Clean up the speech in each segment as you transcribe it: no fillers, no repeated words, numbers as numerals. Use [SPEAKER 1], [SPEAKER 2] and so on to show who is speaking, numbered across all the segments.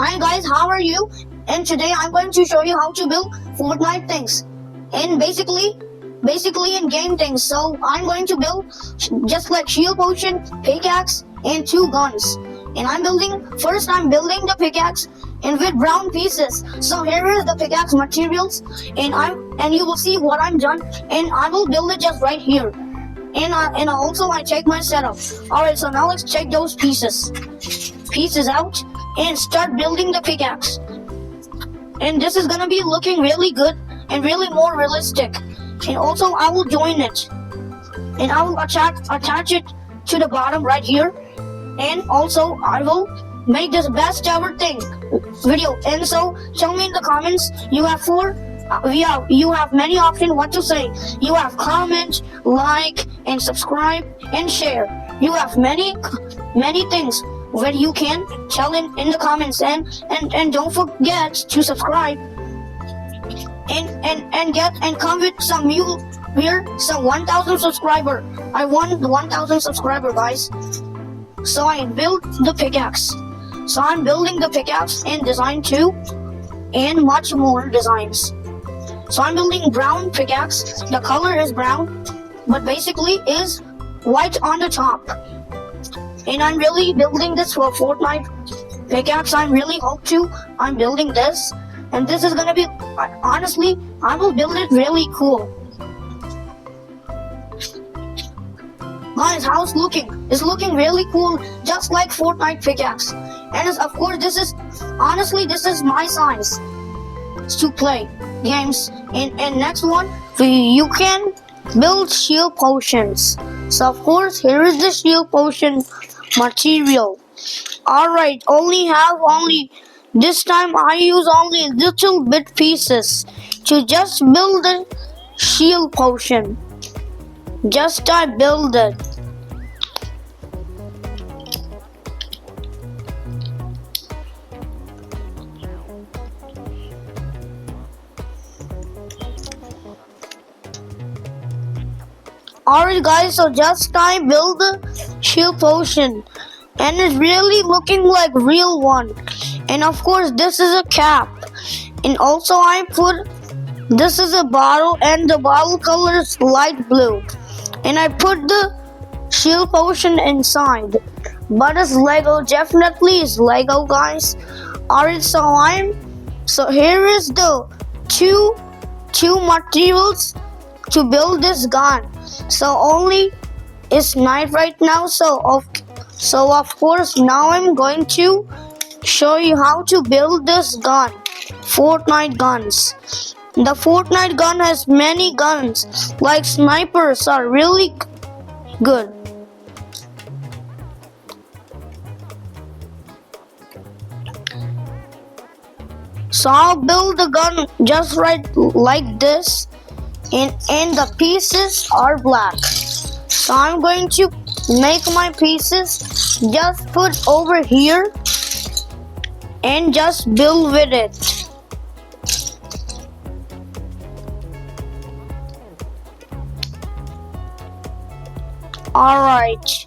[SPEAKER 1] Hi guys, how are you? And today I'm going to show you how to build Fortnite things. And basically in game things. So I'm going to build just like shield potion, pickaxe, and 2 guns. And I'm building the pickaxe and with brown pieces. So here is the pickaxe materials and you will see what I'm done, and I will build it just right here. And also I check my setup. Alright, so now let's check those pieces out and start building the pickaxe. And this is gonna be looking really good and really more realistic. And also I will join it and I will attach it to the bottom right here. And also I will make this best ever thing video. And so tell me in the comments, you have many options what to say. You have comment, like, and subscribe and share. You have many things where you can tell in the comments, and don't forget to subscribe and come with some new here some 1,000 subscriber. I want 1,000 subscriber, guys. So I built the pickaxe. So I'm building the pickaxe and design 2 and much more designs. So I'm building brown pickaxe. The color is brown, but basically is white on the top. And I'm really building this for Fortnite pickaxe. I'm building this, and this is gonna be, honestly, I will build it really cool. Guys, how it's looking? It's looking really cool, just like Fortnite pickaxe. And of course, this is my size to play games. And next one, you can build shield potions. So of course, here is the shield potion material. Alright, this time I use only little bit pieces to just build the shield potion. Just I build it. Alright guys, so just I build the shield potion, and it's really looking like real one. And of course this is a cap, and also this is a bottle, and the bottle color is light blue, and I put the shield potion inside. But it's Lego, definitely is Lego, guys. Alright, so here is the two materials to build this gun. So only it's night right now, so of course now I'm going to show you how to build this gun. Fortnite guns. The Fortnite gun has many guns, like snipers are really good. So I'll build the gun just right like this, and the pieces are black. So I'm going to make my pieces, just put over here and just build with it. Alright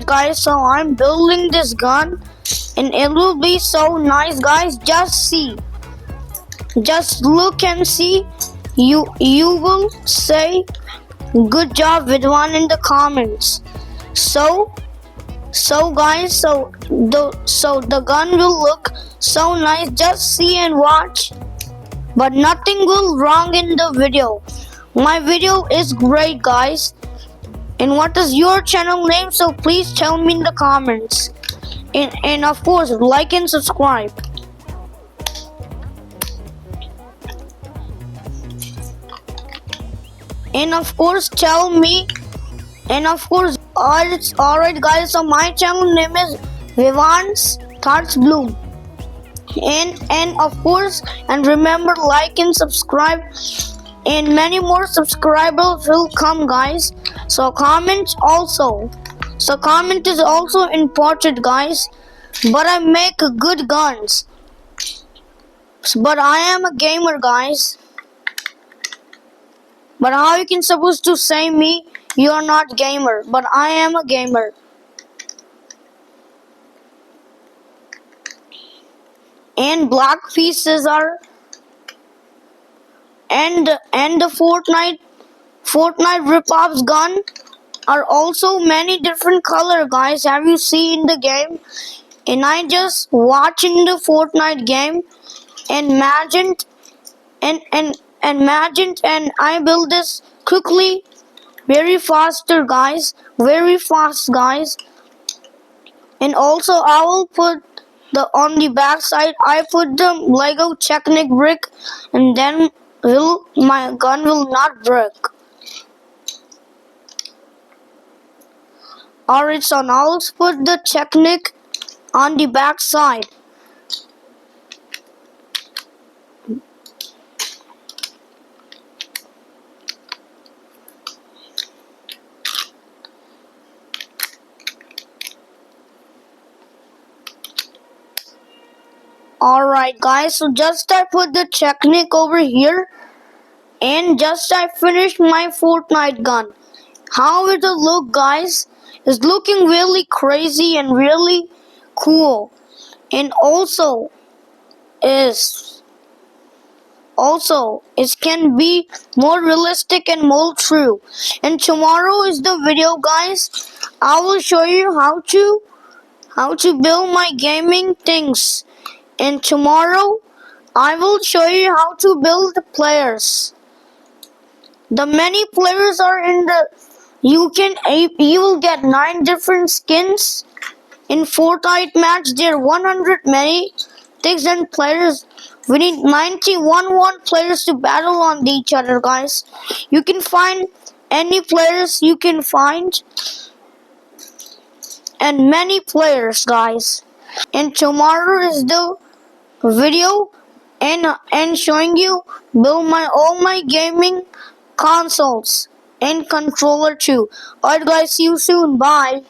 [SPEAKER 1] guys, so I'm building this gun, and it will be so nice, guys. Just see, just look and see. You will say good job with one in the comments. So guys, so the gun will look so nice. Just see and watch, but nothing will wrong in the video. My video is great, guys. And what is your channel name? So please tell me in the comments. And of course, like and subscribe. And of course, tell me. And of course, alright guys, so my channel name is Vivan's Thoughts Bloom. And of course, and remember, like and subscribe, and many more subscribers will come, guys. So comment also. So comment is also important, guys. But I make good guns. But I am a gamer, guys. But how you can supposed to say me, you are not gamer, but I am a gamer. and black pieces are, and the Fortnite rip-off's gun are also many different color, guys. Have you seen the game? And I just watching the Fortnite game and imagined and I build this quickly, very fast, guys. And also I will put on the back side I put the Lego Technic brick, and then my gun will not break. Alright, so now let's put the Technic on the back side. Alright guys, so just I put the Technic over here, and just I finished my Fortnite gun. How will it look, guys? It's looking really crazy and really cool. And also it can be more realistic and more true. And tomorrow is the video, guys. I will show you how to build my gaming things. And tomorrow I will show you how to build the players. The many players are in the you will get 9 different skins in Fortnite match. There are 100 many things and players. We need 91 players to battle on each other, guys. You can find any players you can find, and many players, guys. And tomorrow is the video and showing you build all my gaming consoles and controller too. Alright guys, see you soon. Bye.